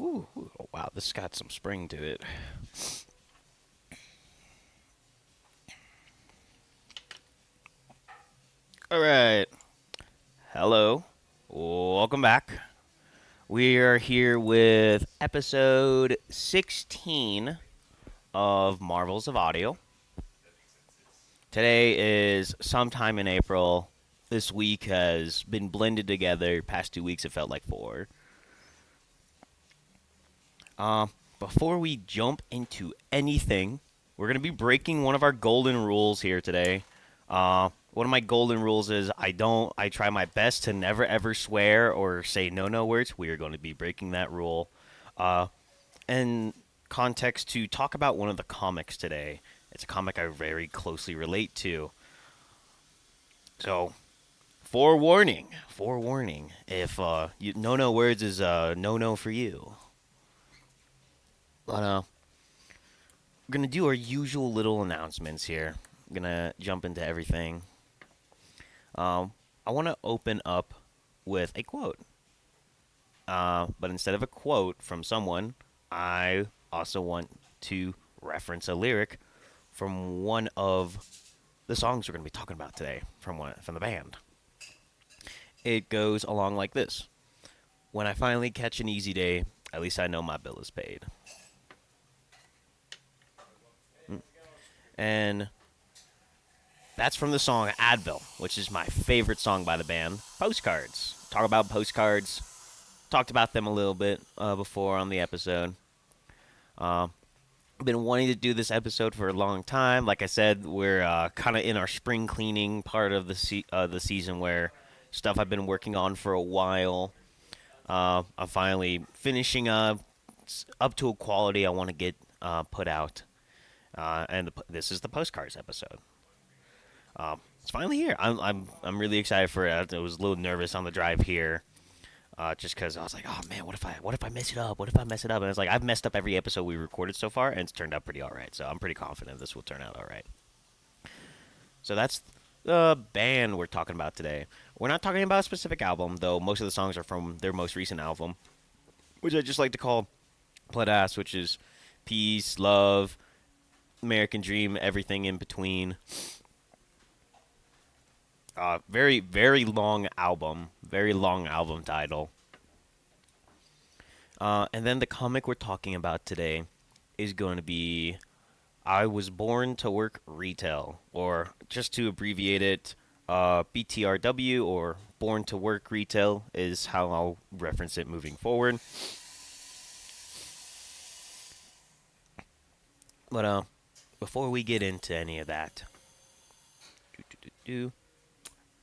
Ooh, oh, wow, this has got some spring to it. All right. Hello. Welcome back. We are here with episode 16 of Marvels of Audio. Today is sometime in April. This week has been blended together. Past 2 weeks, it felt like four. Uh, Before we jump into anything, we're going to be breaking one of our golden rules here today. One of my golden rules is I try my best to never ever swear or say no words. We are going to be breaking that rule. Uh, in context to talk about one of the comics today. It's a comic I very closely relate to. So, forewarning, if no words is no for you. But we're gonna do our usual little announcements here. I'm gonna jump into everything. I want to open up with a quote. But instead of a quote from someone, I also want to reference a lyric from one of the songs we're going to be talking about today from the band. It goes along like this: When I finally catch an easy day, at least I know my bill is paid. And that's from the song Advil, which is my favorite song by the band. Postcards. Talk about postcards. Talked about them a little bit before on the episode. Been wanting to do this episode for a long time. Like I said, we're kind of in our spring cleaning part of the season where stuff I've been working on for a while. I'm finally finishing up to a quality I want to get put out. This is the postcards episode. It's finally here. I'm really excited for it. I was a little nervous on the drive here, just because I was like, oh man, what if I mess it up? What if I mess it up? And it's like I've messed up every episode we recorded so far, and it's turned out pretty all right. So I'm pretty confident this will turn out all right. So that's the band we're talking about today. We're not talking about a specific album, though. Most of the songs are from their most recent album, which I just like to call Blood Ass, which is peace, love, American Dream, everything in between. Very long album. Very long album title. And then the comic we're talking about today is going to be I Was Born to Work Retail, or just to abbreviate it, BTRW, or Born to Work Retail is how I'll reference it moving forward. But before we get into any of that,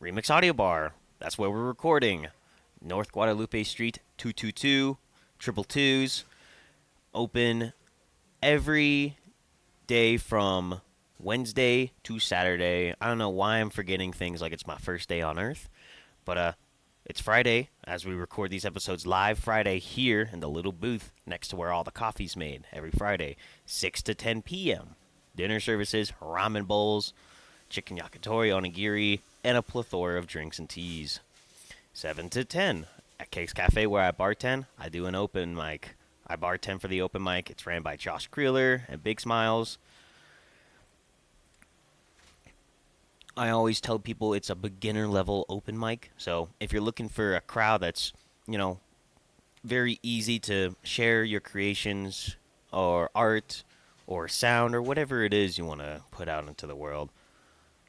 Remix Audio Bar. That's where we're recording. North Guadalupe Street, 222, 222s. Open every day from Wednesday to Saturday. I don't know why I'm forgetting things like it's my first day on Earth. But it's Friday as we record these episodes live Friday here in the little booth next to where all the coffee's made every Friday, 6 to 10 p.m. Dinner services, ramen bowls, chicken yakitori, onigiri, and a plethora of drinks and teas. 7 to 10 at Cakes Cafe where I bartend. I do an open mic. I bartend for the open mic. It's ran by Josh Creeler and Big Smiles. I always tell people it's a beginner level open mic. So if you're looking for a crowd that's, very easy to share your creations or art or sound or whatever it is you want to put out into the world,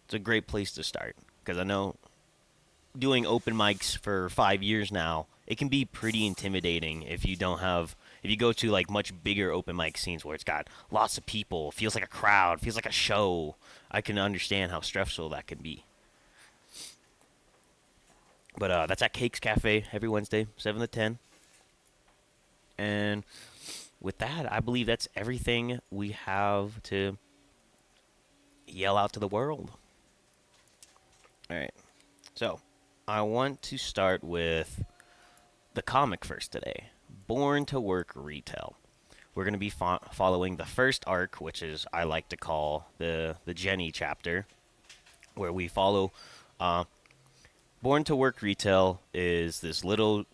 it's a great place to start. Because I know doing open mics for 5 years now, it can be pretty intimidating if you go to like much bigger open mic scenes where it's got lots of people, feels like a crowd, feels like a show. I can understand how stressful that can be. But that's at Cakes Cafe every Wednesday, 7 to 10. And with that, I believe that's everything we have to yell out to the world. All right. So, I want to start with the comic first today. Born to Work Retail. We're going to be following the first arc, which is I like to call the Jenny chapter, where we follow. Born to Work Retail is this little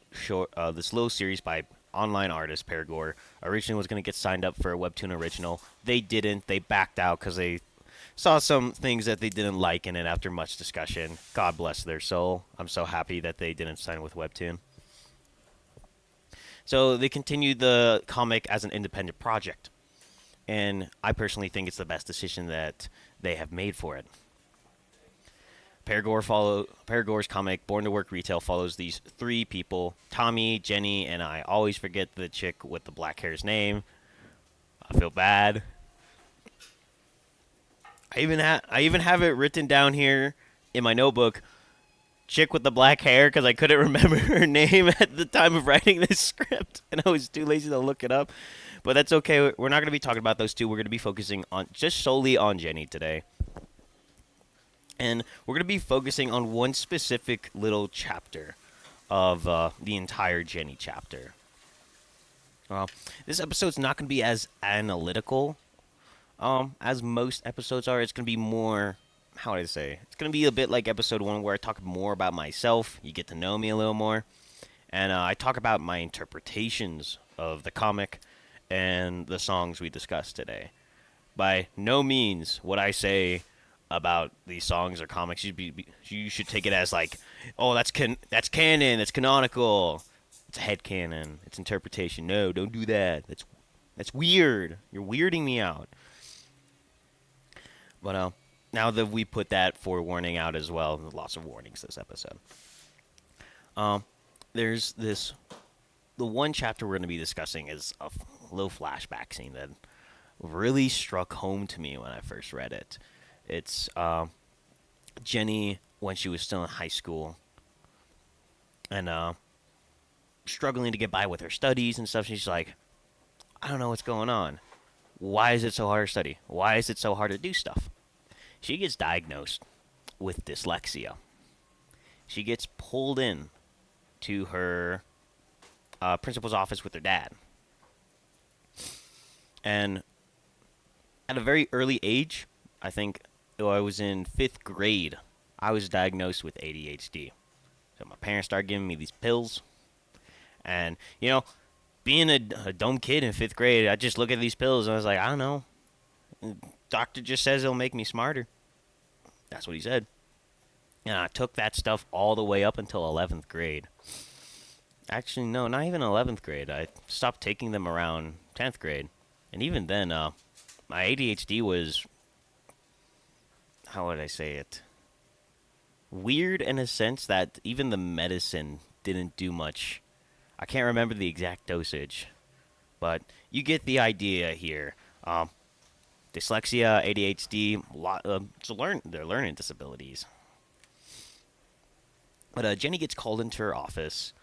series by online artist, PEARGOR, originally was going to get signed up for a Webtoon original. They didn't. They backed out because they saw some things that they didn't like in it after much discussion. God bless their soul. I'm so happy that they didn't sign with Webtoon. So they continued the comic as an independent project. And I personally think it's the best decision that they have made for it. PEARGOR's comic Born to Work Retail follows these three people: Tommy, Jenny, and I always forget the chick with the black hair's name. I feel bad. I even have it written down here in my notebook. Chick with the black hair, because I couldn't remember her name at the time of writing this script, and I was too lazy to look it up. But that's okay. We're not going to be talking about those two. We're going to be focusing on just solely on Jenny today. And we're going to be focusing on one specific little chapter of the entire Jenny chapter. This episode's not going to be as analytical as most episodes are. It's going to be more, how would I say? It's going to be a bit like episode 1, where I talk more about myself. You get to know me a little more. And I talk about my interpretations of the comic and the songs we discussed today. By no means would I say about these songs or comics, you should take it as like, oh, that's canon, that's canonical. It's a headcanon. It's interpretation. No, don't do that. That's weird. You're weirding me out. But now that we put that forewarning out as well, lots of warnings this episode. There's the one chapter we're going to be discussing is a little flashback scene that really struck home to me when I first read it. It's Jenny when she was still in high school and struggling to get by with her studies and stuff. She's like, I don't know what's going on. Why is it so hard to study? Why is it so hard to do stuff? She gets diagnosed with dyslexia. She gets pulled in to her principal's office with her dad. And at a very early age, I think I was in 5th grade, I was diagnosed with ADHD. So my parents started giving me these pills. And, you know, being a dumb kid in 5th grade, I just look at these pills and I was like, I don't know. Doctor just says it'll make me smarter. That's what he said. And I took that stuff all the way up until 11th grade. Actually, no, not even 11th grade. I stopped taking them around 10th grade. And even then, my ADHD was, how would I say it? Weird in a sense that even the medicine didn't do much. I can't remember the exact dosage, but you get the idea here. Dyslexia, ADHD, they're learning disabilities. But Jenny gets called into her office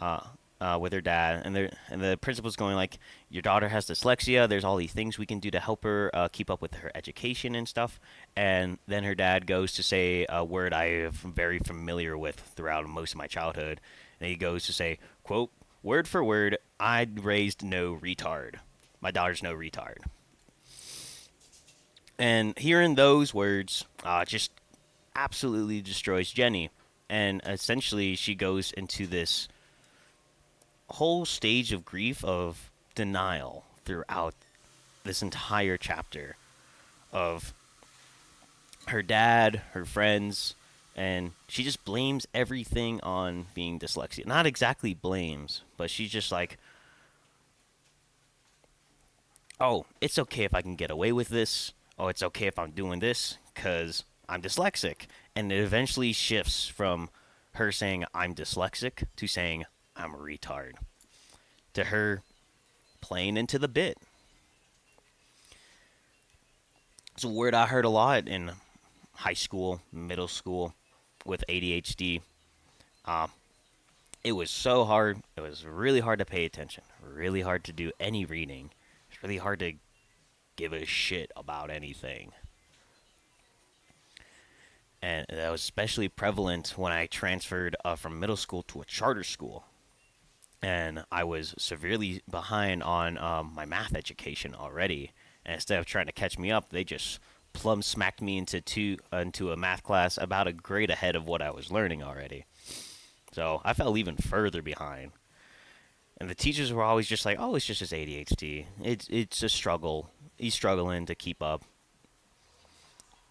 with her dad, and the principal's going like, your daughter has dyslexia. There's all these things we can do to help her keep up with her education and stuff. And then her dad goes to say a word I am very familiar with throughout most of my childhood. And he goes to say, quote, word for word, I raised no retard. My daughter's no retard. And hearing those words just absolutely destroys Jenny. And essentially she goes into this whole stage of grief, of denial throughout this entire chapter of her dad, her friends, and she just blames everything on being dyslexic. Not exactly blames, but she's just like, oh, it's okay if I can get away with this. Oh, it's okay if I'm doing this because I'm dyslexic. And it eventually shifts from her saying I'm dyslexic to saying I'm a retard, to her playing into the bit. It's a word I heard a lot in high school, middle school with ADHD. It was so hard. It was really hard to pay attention, really hard to do any reading. It's really hard to give a shit about anything. And that was especially prevalent when I transferred from middle school to a charter school. And I was severely behind on my math education already. And instead of trying to catch me up, they just plumb smacked me into a math class about a grade ahead of what I was learning already. So I fell even further behind. And the teachers were always just like, "Oh, it's just his ADHD. It's a struggle. He's struggling to keep up."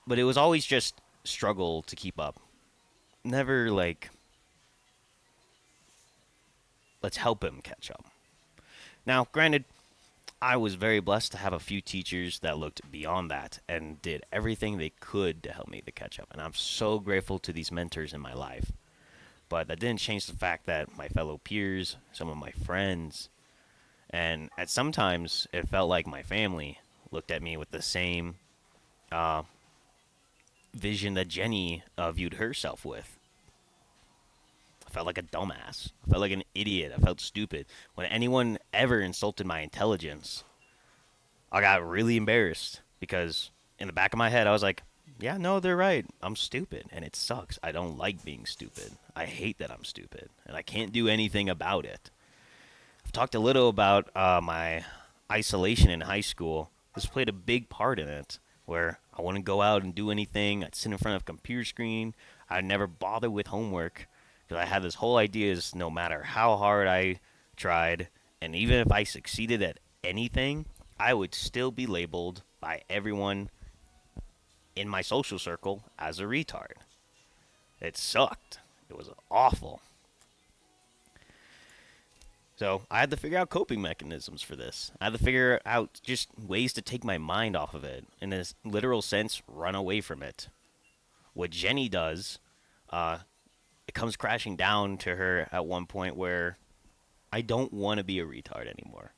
But it was always just struggle to keep up. Never like, let's help him catch up. Now, granted, I was very blessed to have a few teachers that looked beyond that and did everything they could to help me to catch up. And I'm so grateful to these mentors in my life. But that didn't change the fact that my fellow peers, some of my friends, and at sometimes it felt like my family looked at me with the same uh, vision that Jenny viewed herself with. I felt like a dumbass. I felt like an idiot. I felt stupid. When anyone ever insulted my intelligence, I got really embarrassed because in the back of my head, I was like, yeah, no, they're right. I'm stupid, and it sucks. I don't like being stupid. I hate that I'm stupid, and I can't do anything about it. I've talked a little about my isolation in high school. This played a big part in it, where I wouldn't go out and do anything. I'd sit in front of a computer screen. I'd never bother with homework because I had this whole idea is no matter how hard I tried, and even if I succeeded at anything, I would still be labeled by everyone in my social circle as a retard. It sucked. It was awful. So I had to figure out coping mechanisms for this. I had to figure out just ways to take my mind off of it. In a literal sense, run away from it. What Jenny does, it comes crashing down to her at one point where I don't want to be a retard anymore.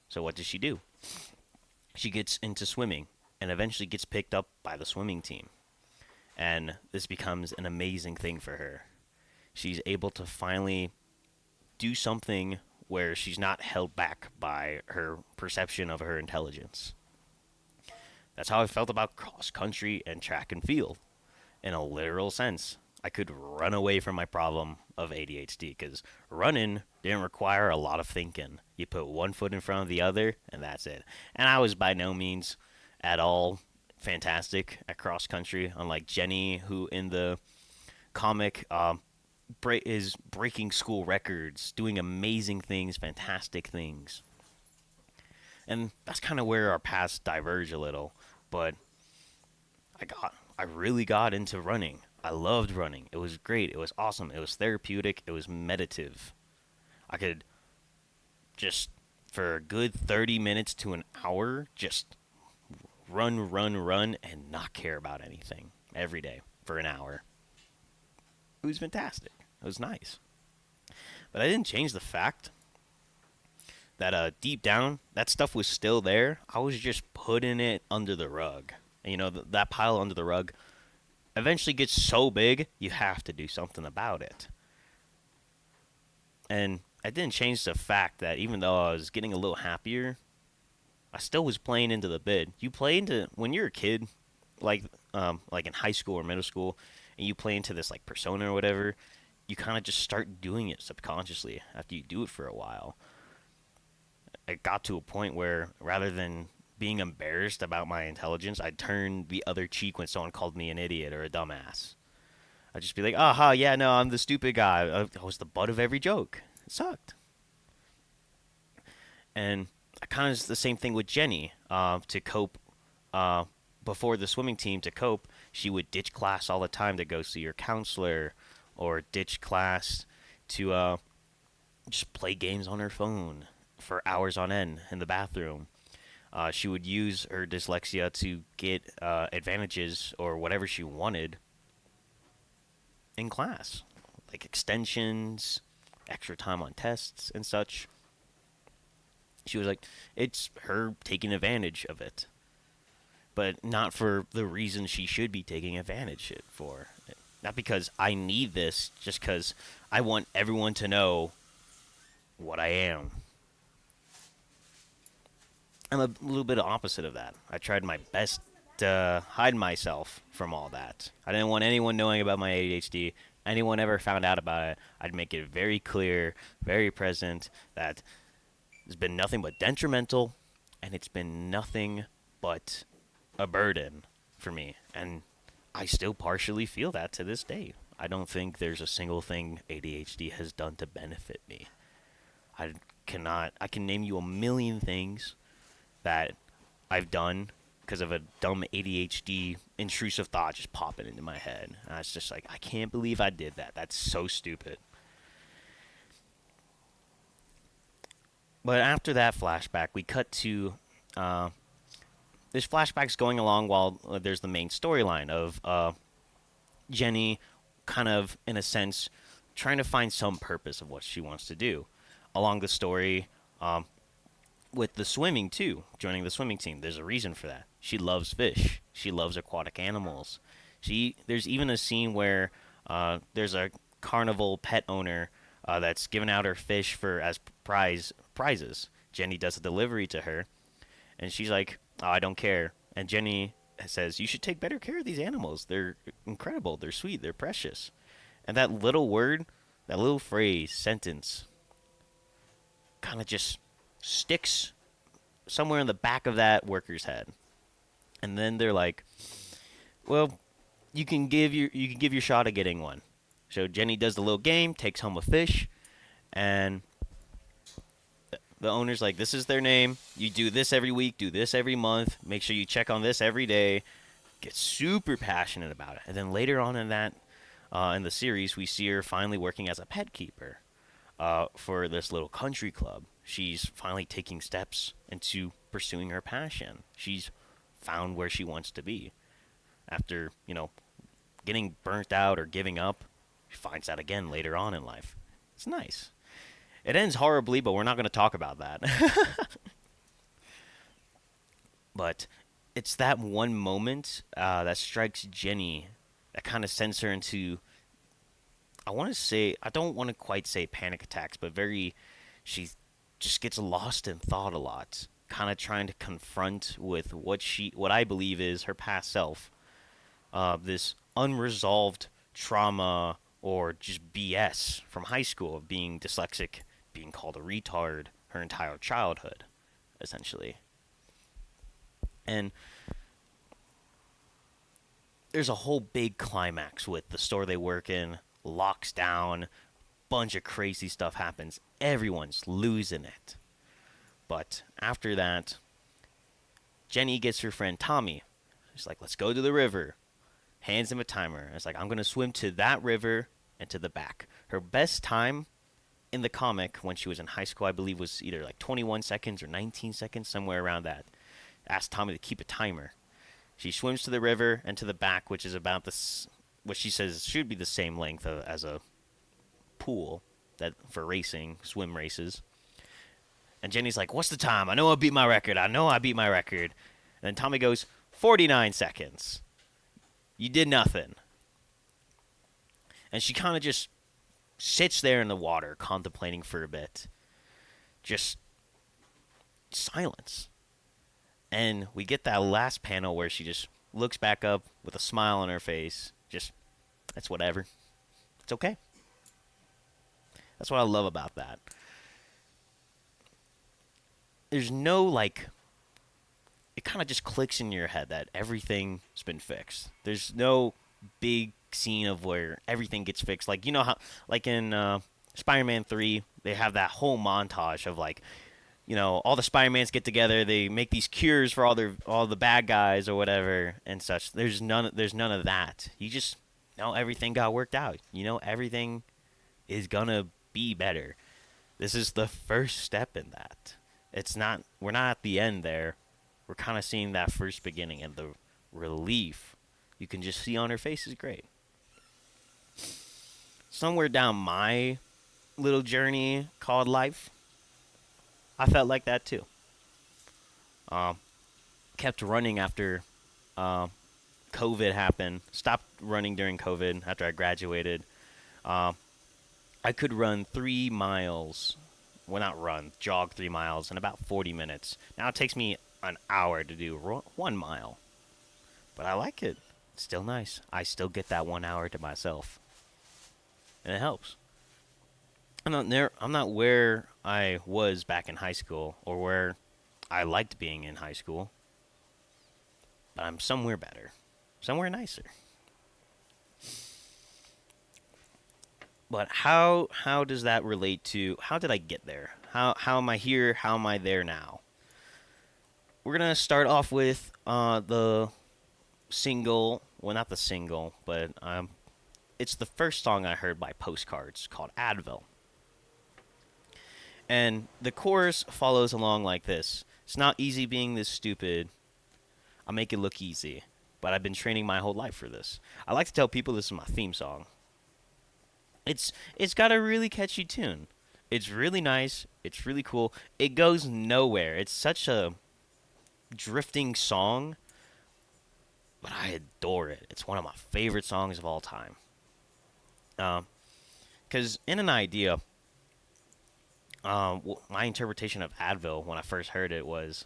So what does she do? She gets into swimming and eventually gets picked up by the swimming team. And this becomes an amazing thing for her. She's able to finally do something where she's not held back by her perception of her intelligence. That's how I felt about cross country and track and field. In a literal sense, I could run away from my problem of ADHD because running didn't require a lot of thinking. You put one foot in front of the other, and that's it. And I was by no means at all fantastic at cross country, unlike Jenny, who in the comic is breaking school records, doing amazing things, fantastic things. And that's kind of where our paths diverge a little. But I really got into running. I loved running. It was great. It was awesome. It was therapeutic. It was meditative. I could just for a good 30 minutes to an hour just run, and not care about anything every day for an hour. It was fantastic. It was nice. But I didn't change the fact that deep down, that stuff was still there. I was just putting it under the rug. And, that pile under the rug eventually gets so big, you have to do something about it. And I didn't change the fact that even though I was getting a little happier, I still was playing into the bid. You play into when you're a kid, like in high school or middle school, and you play into this like persona or whatever. You kind of just start doing it subconsciously after you do it for a while. It got to a point where rather than being embarrassed about my intelligence, I'd turn the other cheek when someone called me an idiot or a dumbass. I'd just be like, aha, yeah, no, I'm the stupid guy. I was the butt of every joke. It sucked. And I kind of the same thing with Jenny. To cope, before the swimming team, to cope, she would ditch class all the time to go see her counselor, or ditch class to just play games on her phone for hours on end in the bathroom. She would use her dyslexia to get advantages or whatever she wanted in class, like extensions, extra time on tests, and such. She was like, it's her taking advantage of it, but not for the reason she should be taking advantage of it for. Not because I need this, just because I want everyone to know what I am. I'm a little bit opposite of that. I tried my best to hide myself from all that. I didn't want anyone knowing about my ADHD. Anyone ever found out about it, I'd make it very clear, very present, that it's been nothing but detrimental, and it's been nothing but a burden for me. And I still partially feel that to this day. I don't think there's a single thing ADHD has done to benefit me. I cannot. I can name you a million things that I've done because of a dumb ADHD intrusive thought just popping into my head. And it's just like, I can't believe I did that. That's so stupid. But after that flashback, we cut to this flashback's going along while there's the main storyline of Jenny, kind of in a sense, trying to find some purpose of what she wants to do along the story. With the swimming too, joining the swimming team. There's a reason for that. She loves fish. She loves aquatic animals. There's even a scene where there's a carnival pet owner that's giving out her fish for as prizes. Jenny does a delivery to her, and she's like, "Oh, I don't care." And Jenny says, "You should take better care of these animals. They're incredible. They're sweet. They're precious." And that little word, that little phrase, sentence, kind of just sticks somewhere in the back of that worker's head. And then they're like, "Well, you can give your shot at getting one." So Jenny does the little game, takes home a fish, and the owner's like, "This is their name. You do this every week, do this every month. Make sure you check on this every day." Gets super passionate about it. And then later on in the series, we see her finally working as a pet keeper for this little country club. She's finally taking steps into pursuing her passion. She's found where she wants to be. After, getting burnt out or giving up, she finds that again later on in life. It's nice. It ends horribly, but we're not going to talk about that. But it's that one moment that strikes Jenny that kind of sends her into, I don't want to quite say panic attacks, but she just gets lost in thought a lot, kind of trying to confront with what I believe is her past self, this unresolved trauma or just BS from high school of being dyslexic, being called a retard her entire childhood, essentially. And there's a whole big climax with the store they work in locks down, bunch of crazy stuff happens. Everyone's losing it. But after that, Jenny gets her friend Tommy. She's like, "Let's go to the river." Hands him a timer. It's like, "I'm going to swim to that river and to the back." Her best time in the comic when she was in high school, I believe, was either like 21 seconds or 19 seconds, somewhere around that. Asked Tommy to keep a timer. She swims to the river and to the back, which is about what she says should be the same length as a pool that for racing, swim races. And Jenny's like, "What's the time? I know I beat my record. And then Tommy goes, 49 seconds. You did nothing." And she kind of just sits there in the water, contemplating for a bit. Just silence. And we get that last panel where she just looks back up with a smile on her face. Just, that's whatever. It's okay. That's what I love about that. There's no, it kind of just clicks in your head that everything's been fixed. There's no big scene of where everything gets fixed. Like, how, in Spider-Man 3, they have that whole montage of, all the Spider-Mans get together, they make these cures for all the bad guys or whatever and such. There's none of that. You just know everything got worked out. Everything is gonna be better. This is the first step in that. We're not at the end there. We're kind of seeing that first beginning, and the relief you can just see on her face is great. Somewhere down my little journey called life, I felt like that too. Kept running after COVID happened. Stopped running during COVID after I graduated. I could run 3 miles. Well, not run, jog 3 miles in about 40 minutes. Now it takes me an hour to do 1 mile. But I like it. It's still nice. I still get that 1 hour to myself. And it helps. I'm not where I was back in high school or where I liked being in high school. But I'm somewhere better. Somewhere nicer. But how does that relate to how did I get there? How am I here? How am I there now? We're gonna start off with the single. Well, not the single, but it's the first song I heard by Postcards called Advil. And the chorus follows along like this: It's not easy being this stupid. I make it look easy, but I've been training my whole life for this. I like to tell people this is my theme song. It's got a really catchy tune. It's really nice. It's really cool. It goes nowhere. It's such a drifting song, but I adore it. It's one of my favorite songs of all time. Because in an idea, my interpretation of Advil when I first heard it was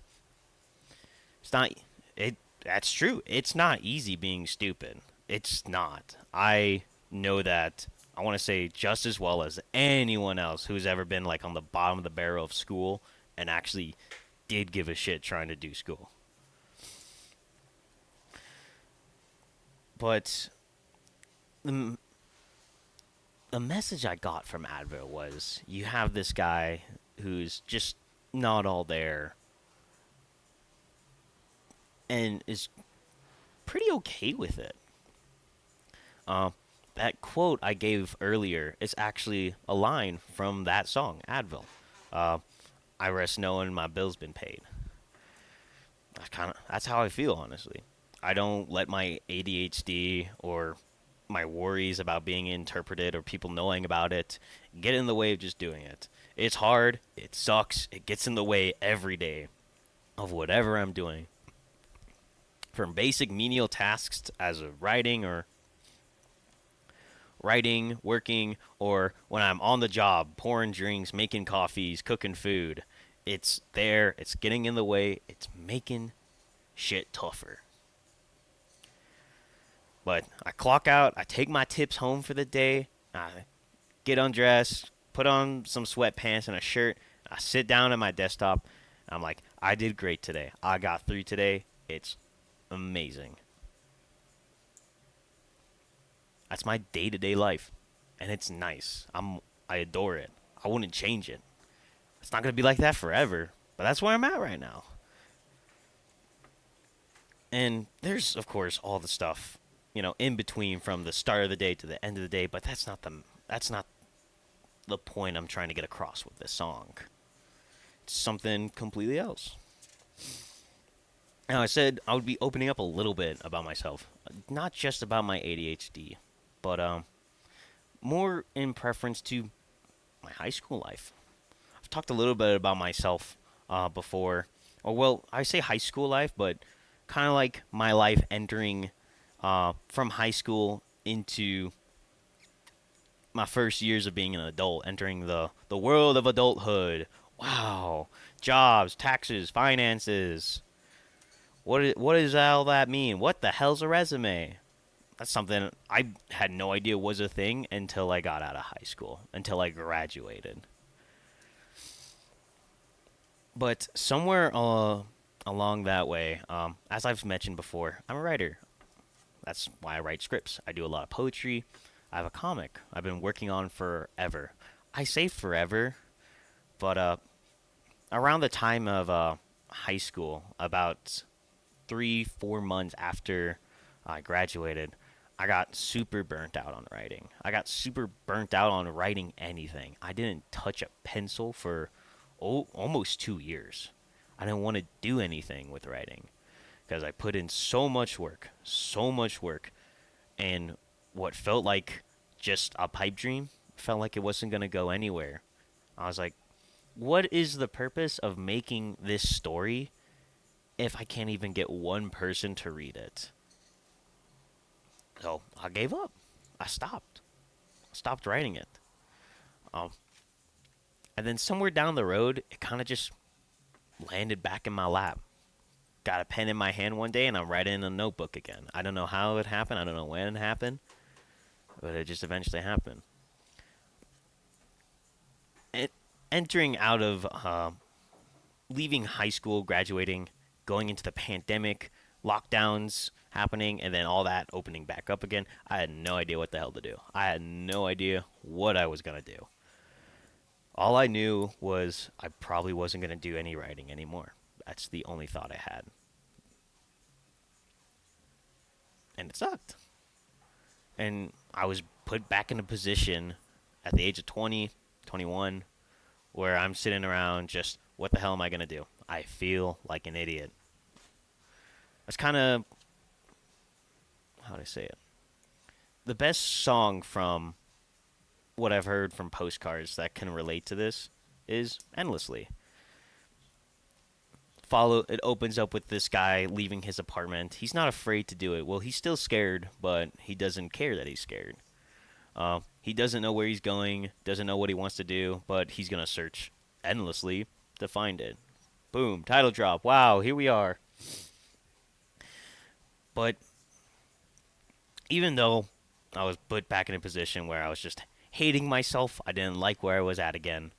it's not it. That's true. It's not easy being stupid. It's not. I know that. I want to say just as well as anyone else who's ever been like on the bottom of the barrel of school and actually did give a shit trying to do school. But the the message I got from Advil was you have this guy who's just not all there and is pretty okay with it. Uh, that quote I gave earlier is actually a line from that song, Advil. Uh, I rest knowing my bill's been paid. That's how I feel, honestly. I don't let my ADHD or my worries about being interpreted or people knowing about it get in the way of just doing it. It's hard, it sucks, it gets in the way every day of whatever I'm doing. From basic menial tasks as a writing, working, or when I'm on the job, pouring drinks, making coffees, cooking food. It's there, it's getting in the way, it's making shit tougher. But I clock out, I take my tips home for the day, I get undressed, put on some sweatpants and a shirt, I sit down at my desktop, and I'm like, I did great today. I got through today. It's amazing. That's my day-to-day life, and it's nice. I adore it. I wouldn't change it. It's not gonna be like that forever, but that's where I'm at right now. And there's of course all the stuff, in between from the start of the day to the end of the day, but that's not the point I'm trying to get across with this song. It's something completely else. Now I said I would be opening up a little bit about myself, not just about my ADHD, but more in preference to my high school life. I've talked a little bit about myself before, or well, I say high school life, but kind of like my life entering from high school into my first years of being an adult, entering the world of adulthood. Wow, jobs, taxes, finances. What does all that mean? What the hell's a resume? That's something I had no idea was a thing until I got out of high school, until I graduated. But somewhere along that way, as I've mentioned before, I'm a writer. That's why I write scripts. I do a lot of poetry. I have a comic I've been working on forever. I say forever, but around the time of high school, about 3, 4 months after I graduated, I got super burnt out on writing. I got super burnt out on writing anything. I didn't touch a pencil for almost 2 years. I didn't want to do anything with writing because I put in so much work, and what felt like just a pipe dream felt like it wasn't going to go anywhere. I was like, what is the purpose of making this story if I can't even get one person to read it? So I gave up. I stopped. Stopped writing it. Um, and then somewhere down the road, it kind of just landed back in my lap. Got a pen in my hand one day, and I'm writing in a notebook again. I don't know how it happened. I don't know when it happened, but it just eventually happened. It, entering out of leaving high school, graduating, going into the pandemic, lockdowns happening, and then all that opening back up again. I had no idea what the hell to do. I had no idea what I was gonna do. All I knew was I probably wasn't gonna do any writing anymore. That's the only thought I had, and it sucked. And I was put back in a position at the age of 20, 21, where I'm sitting around just, what the hell am I gonna do? I feel like an idiot. That's kind of, how do I say it? The best song from what I've heard from Postcards that can relate to this is Endlessly. Follow it opens up with this guy leaving his apartment. He's not afraid to do it. Well, he's still scared, but he doesn't care that he's scared. He doesn't know where he's going, doesn't know what he wants to do, but he's gonna search endlessly to find it. Boom, title drop. Wow, here we are. But even though I was put back in a position where I was just hating myself, I didn't like where I was at again.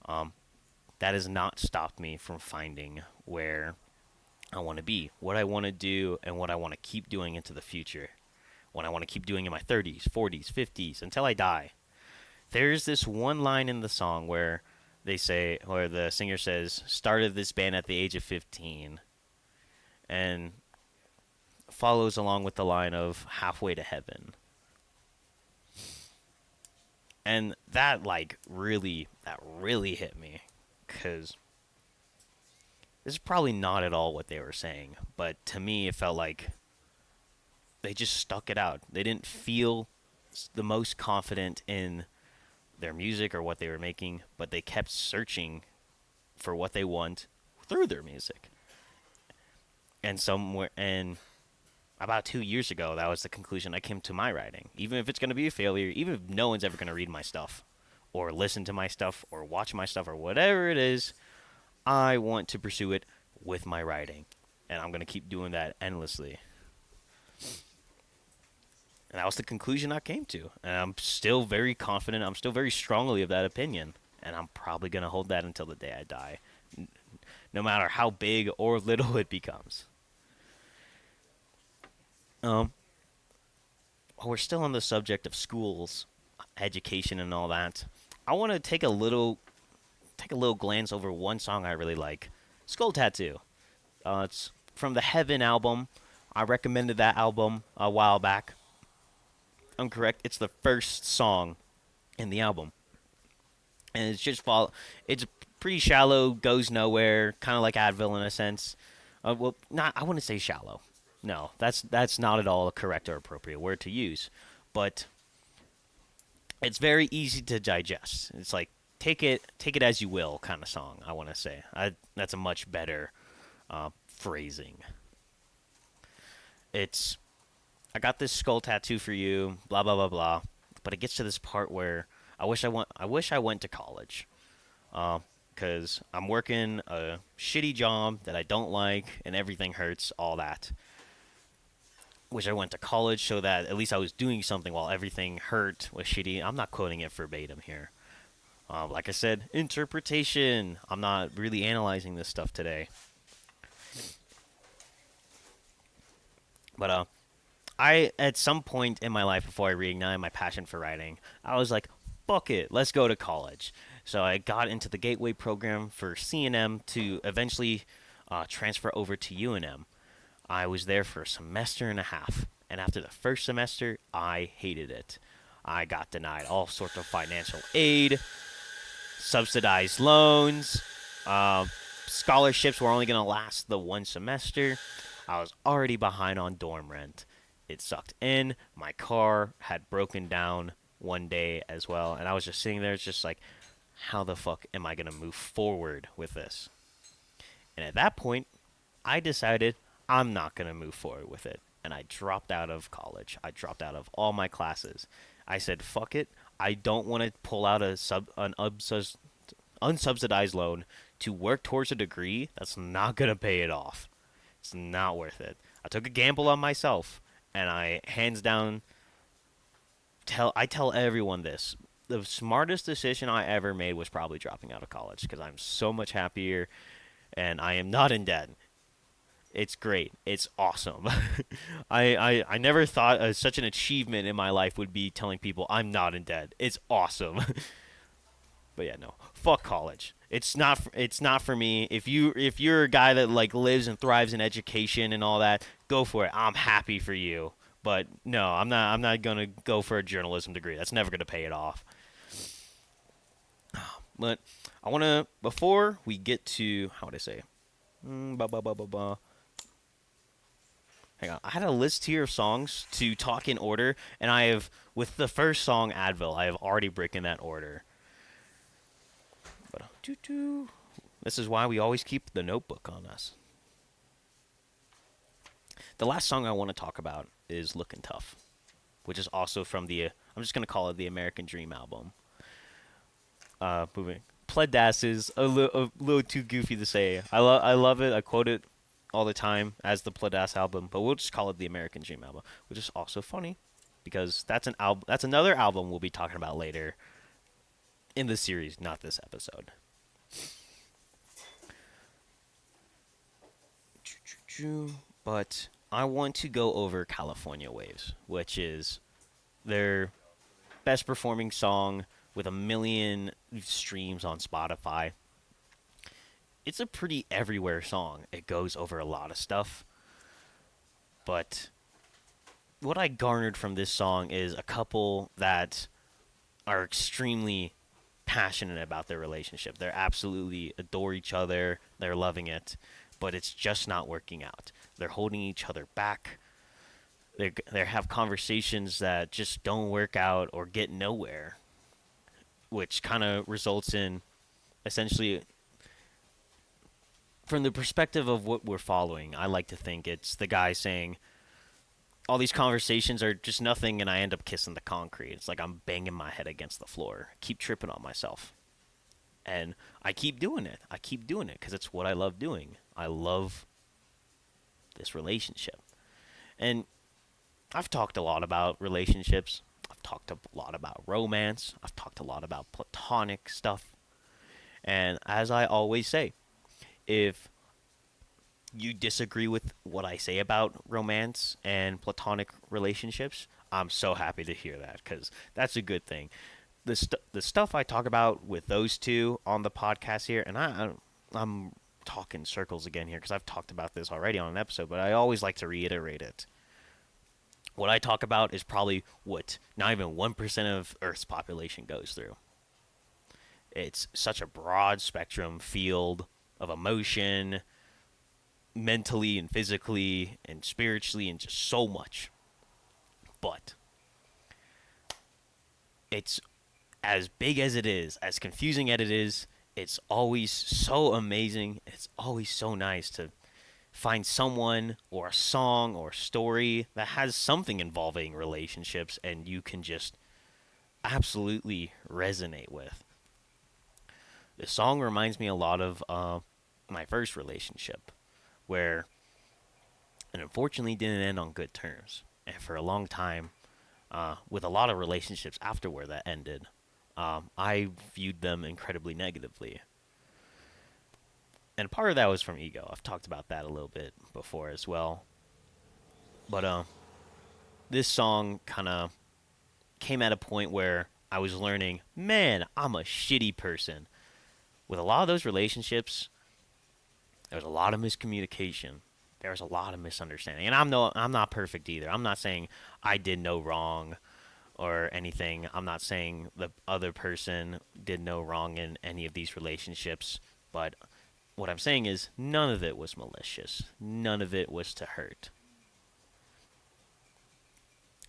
Um, that has not stopped me from finding where I want to be, what I want to do, and what I want to keep doing into the future. What I want to keep doing in my 30s, 40s, 50s, until I die. There's this one line in the song where they say, or the singer says, started this band at the age of 15, and follows along with the line of halfway to heaven. And that really hit me, because this is probably not at all what they were saying, but to me it felt like they just stuck it out. They didn't feel the most confident in their music or what they were making, but they kept searching for what they want through their music. And about 2 years ago, that was the conclusion I came to my writing. Even if it's going to be a failure, even if no one's ever going to read my stuff, or listen to my stuff, or watch my stuff, or whatever it is, I want to pursue it with my writing. And I'm going to keep doing that endlessly. And that was the conclusion I came to. And I'm still very confident. I'm still very strongly of that opinion. And I'm probably going to hold that until the day I die, no matter how big or little it becomes. While we're still on the subject of schools, education, and all that, I want to take a little glance over one song I really like, Skull Tattoo. It's from the Heaven album. I recommended that album a while back. I'm correct. It's the first song in the album, and It's pretty shallow, goes nowhere, kind of like Advil in a sense. Well, not. I wouldn't say shallow. No, that's not at all a correct or appropriate word to use, but it's very easy to digest. It's like take it as you will kind of song. I want to say that's a much better phrasing. It's I got this skull tattoo for you, blah blah blah blah. But it gets to this part where I wish I went to college, because I'm working a shitty job that I don't like, and everything hurts, all that. Wish I went to college so that at least I was doing something while everything hurt, was shitty. I'm not quoting it verbatim here. Like I said, interpretation. I'm not really analyzing this stuff today. But I at some point in my life before I reignited my passion for writing, I was like, "Fuck it, let's go to college." So I got into the Gateway program for C&M to eventually transfer over to UNM. I was there for a semester and a half, and after the first semester, I hated it. I got denied all sorts of financial aid, subsidized loans, scholarships were only going to last the one semester. I was already behind on dorm rent. It sucked in. My car had broken down one day as well, and I was just sitting there, it's just like, how the fuck am I going to move forward with this? And at that point, I decided I'm not going to move forward with it. And I dropped out of college. I dropped out of all my classes. I said, fuck it. I don't want to pull out an unsubsidized loan to work towards a degree that's not going to pay it off. It's not worth it. I took a gamble on myself. And I, hands down, tell everyone this. The smartest decision I ever made was probably dropping out of college, because I'm so much happier and I am not in debt. It's great. It's awesome. I never thought such an achievement in my life would be telling people I'm not in debt. It's awesome. But yeah, no. Fuck college. It's not for me. If you're a guy that like lives and thrives in education and all that, go for it. I'm happy for you. But no, I'm not going to go for a journalism degree. That's never going to pay it off. But I want to before we get to how would I say? Ba, ba, ba, ba, ba. Hang on. I had a list here of songs to talk in order, and I have, with the first song, Advil, I have already broken that order. But, this is why we always keep the notebook on us. The last song I want to talk about is Lookin' Tough, which is also from the, I'm just going to call it the American Dream album. Moving. Pledas is a little too goofy to say. I love it. I quote it all the time as the Pledas album, but we'll just call it the American Dream album, which is also funny because that's an album. That's another album we'll be talking about later in the series, not this episode. But I want to go over California Waves, which is their best performing song with 1 million streams on Spotify. It's a pretty everywhere song. It goes over a lot of stuff. But what I garnered from this song is a couple that are extremely passionate about their relationship. They absolutely adore each other. They're loving it. But it's just not working out. They're holding each other back. They have conversations that just don't work out or get nowhere, which kind of results in essentially, from the perspective of what we're following, I like to think it's the guy saying, all these conversations are just nothing, and I end up kissing the concrete. It's like I'm banging my head against the floor, keep tripping on myself. And I keep doing it. I keep doing it because it's what I love doing. I love this relationship. And I've talked a lot about relationships. I've talked a lot about romance. I've talked a lot about platonic stuff. And as I always say, if you disagree with what I say about romance and platonic relationships, I'm so happy to hear that because that's a good thing. The stuff I talk about with those two on the podcast here, and I'm talking circles again here because I've talked about this already on an episode, but I always like to reiterate it. What I talk about is probably what not even 1% of Earth's population goes through. It's such a broad spectrum field of emotion, mentally and physically and spiritually, and just so much. But it's as big as it is, as confusing as it is, it's always so amazing. It's always so nice to find someone or a song or a story that has something involving relationships and you can just absolutely resonate with. This song reminds me a lot of my first relationship, where it unfortunately didn't end on good terms. And for a long time, with a lot of relationships afterward that ended, I viewed them incredibly negatively. And part of that was from ego. I've talked about that a little bit before as well. But this song kind of came at a point where I was learning, man, I'm a shitty person. With a lot of those relationships, there was a lot of miscommunication. There was a lot of misunderstanding. And I'm not perfect either. I'm not saying I did no wrong or anything. I'm not saying the other person did no wrong in any of these relationships. But what I'm saying is none of it was malicious. None of it was to hurt.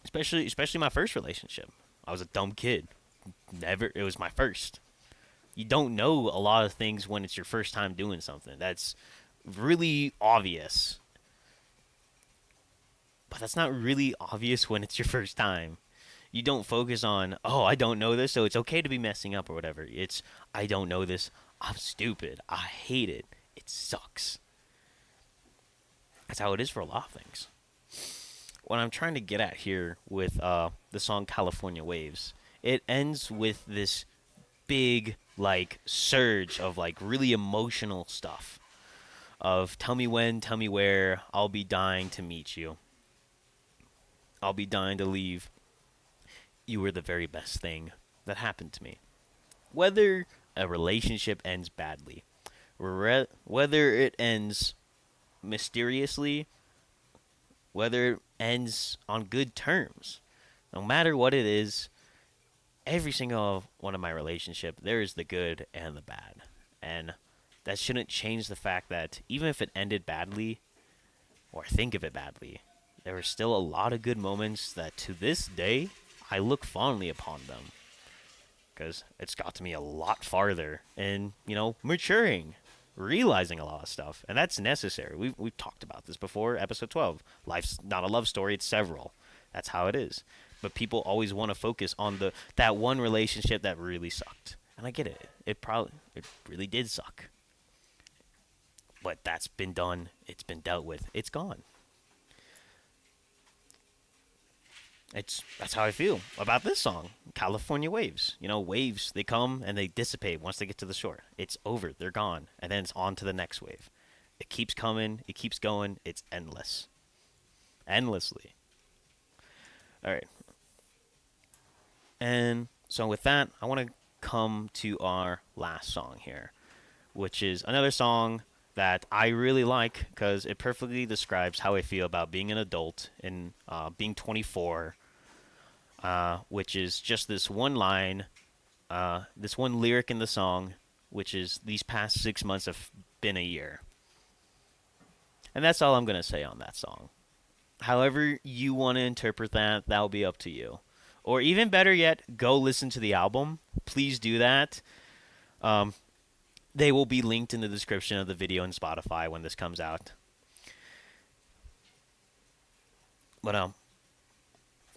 Especially my first relationship. I was a dumb kid. It was my first. You don't know a lot of things when it's your first time doing something. That's really obvious. But that's not really obvious when it's your first time. You don't focus on, oh, I don't know this, so it's okay to be messing up or whatever. It's, I don't know this. I'm stupid. I hate it. It sucks. That's how it is for a lot of things. What I'm trying to get at here with the song California Waves, it ends with this big, like, surge of, like, really emotional stuff. of tell me when, tell me where, I'll be dying to meet you. I'll be dying to leave. You were the very best thing that happened to me. Whether a relationship ends badly, whether it ends mysteriously, whether it ends on good terms, no matter what it is, every single one of my relationship, there is the good and the bad. And that shouldn't change the fact that even if it ended badly, or think of it badly, there are still a lot of good moments that to this day I look fondly upon them. Because it's got me a lot farther in, maturing, realizing a lot of stuff. And that's necessary. We've talked about this before, episode 12. Life's not a love story, it's several. That's how it is. But people always want to focus on that one relationship that really sucked. And I get it. It really did suck. But that's been done. It's been dealt with. It's gone. That's how I feel about this song, California Waves. Waves, they come and they dissipate once they get to the shore. It's over, they're gone, and then it's on to the next wave. It keeps coming, it keeps going, it's endless. Endlessly. All right. And so with that, I want to come to our last song here, which is another song that I really like because it perfectly describes how I feel about being an adult and being 24, which is just this one line, this one lyric in the song, which is these past 6 months have been a year. And that's all I'm going to say on that song. However you want to interpret that, that'll be up to you. Or even better yet, go listen to the album. Please do that. They will be linked in the description of the video in Spotify when this comes out. But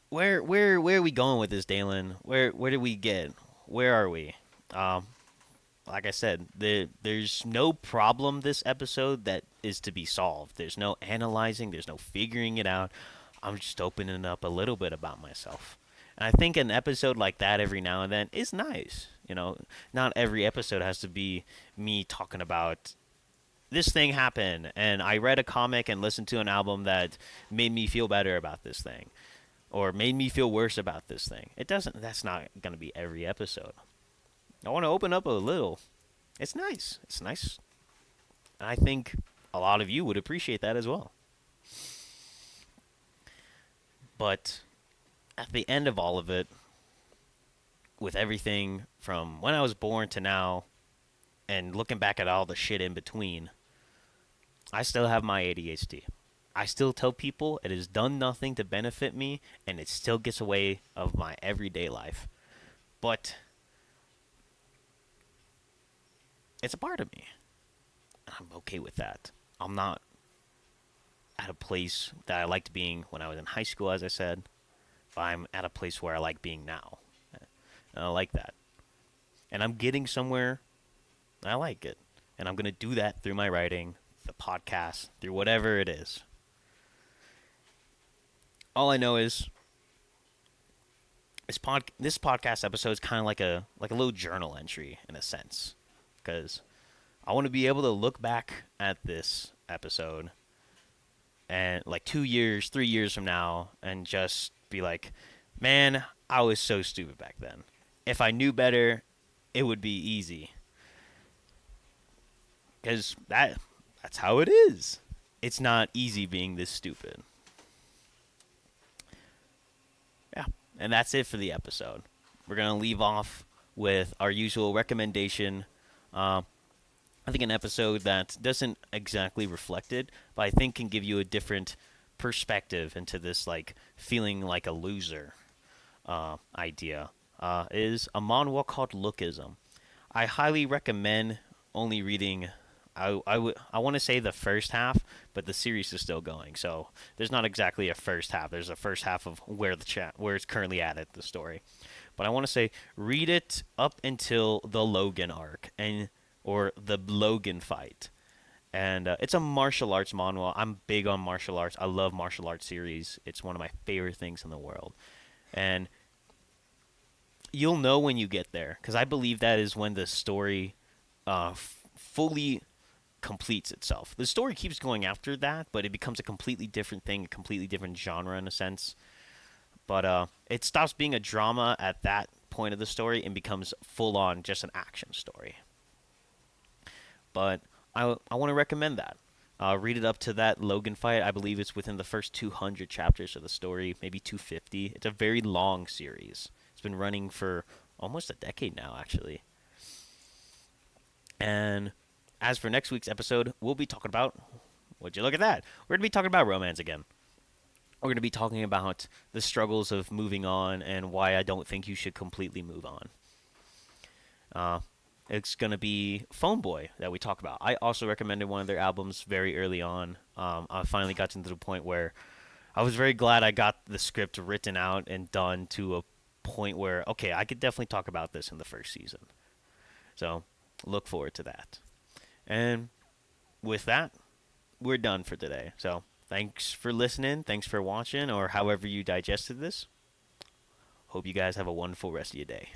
where are we going with this, Dalen? Where did we get? Where are we? Like I said, there's no problem this episode that is to be solved. There's no analyzing. There's no figuring it out. I'm just opening up a little bit about myself. And I think an episode like that every now and then is nice. Not every episode has to be me talking about this thing happened and I read a comic and listened to an album that made me feel better about this thing or made me feel worse about this thing. That's not going to be every episode. I want to open up a little. It's nice. It's nice. And I think a lot of you would appreciate that as well. But at the end of all of it, with everything from when I was born to now, and looking back at all the shit in between, I still have my ADHD. I still tell people it has done nothing to benefit me, and it still gets away of my everyday life. But it's a part of me. I'm okay with that. I'm not at a place that I liked being when I was in high school, as I said. But I'm at a place where I like being now. And I like that. And I'm getting somewhere. I like it. And I'm going to do that through my writing, the podcast, through whatever it is. All I know is this podcast episode is kind of like a little journal entry in a sense. Because I want to be able to look back at this episode and like 2 years, 3 years from now and just be like, man, I was so stupid back then. If I knew better, it would be easy. Because that's how it is. It's not easy being this stupid. Yeah, and that's it for the episode. We're going to leave off with our usual recommendation. I think an episode that doesn't exactly reflect it, but I think can give you a different perspective into this like feeling like a loser idea. Is a manhwa called Lookism. I highly recommend only reading. I want to say the first half, but the series is still going, so there's not exactly a first half. There's a first half of where it's currently at the story, but I want to say read it up until the Logan arc or the Logan fight, and it's a martial arts manhwa. I'm big on martial arts. I love martial arts series. It's one of my favorite things in the world, and you'll know when you get there, because I believe that is when the story fully completes itself. The story keeps going after that, but it becomes a completely different thing, a completely different genre in a sense. But it stops being a drama at that point of the story and becomes full on just an action story. But I want to recommend that. Read it up to that Logan fight. I believe it's within the first 200 chapters of the story, maybe 250. It's a very long series. It's been running for almost a decade now, actually. And as for next week's episode, we'll be talking about. Would you look at that? We're going to be talking about romance again. We're going to be talking about the struggles of moving on and why I don't think you should completely move on. It's going to be Phone Boy that we talk about. I also recommended one of their albums very early on. I finally got to the point where I was very glad I got the script written out and done to a point where, okay, I could definitely talk about this in the first season. So look forward to that. And with that, we're done for today. So thanks for listening. Thanks for watching, or however you digested this. Hope you guys have a wonderful rest of your day.